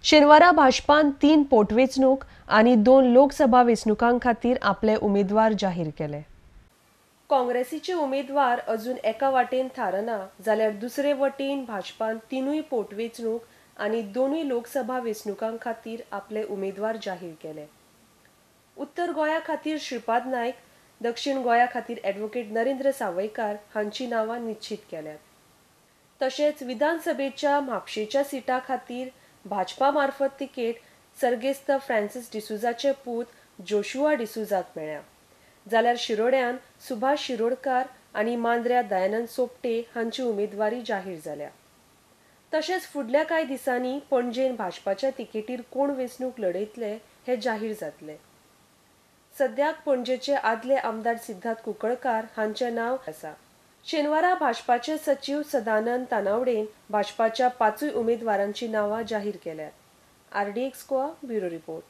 शेनवारा भाजपान 3 पोटवेंचणूक आनी 2 लोकसभा वेंचणुकां खातीर आपले उमेदवार जाहीर केले. काँग्रेसीचे उमेदवार अजून एका वाटेन थारना जाल्यार दुसरे वटेन भाजपान 3 पोटवेंचणूक आनी 2 लोकसभा वेंचणुकां खातीर आपले उमेदवार जाहीर केले. उत्तर गोंया खातीर श्रीपाद नायक, दक्षिण गोंया खातीर ॲडव्होकेट नरेंद्र सावयकार हांची नांवां निश्चित केल्यात. तशेंच विधानसभेच्या म्हापशेच्या सिटा खातीर भाजपा मार्फत तिकेट सर्गेस्त फ्रांसीस डिसुजाचे पूत जोशुआ डिसुजाक मेळ्ळ्या, जाल्यार शिरोड्यान सुभाष शिरोडकार आनी मांद्र्या दयानंद सोपटे हांची उमेदवारी जाहीर जाल्या. तशेंच फुडल्या कांय दिसांनी पणजेन भाजपाच्या तिकेटीर कोण वेंचणूक लढयतले हें जाहीर जातलें. सद्याक पणजेचे आदले आमदार सिद्धार्थ कुंकळकार हांचें नांव आसा. शेनवारा भाजपाचे सचिव सदानंद तानावडेन भाजपाच्या 5 उमेदवारांची नांवां जाहीर केल्यात. RDX Goa bureau report.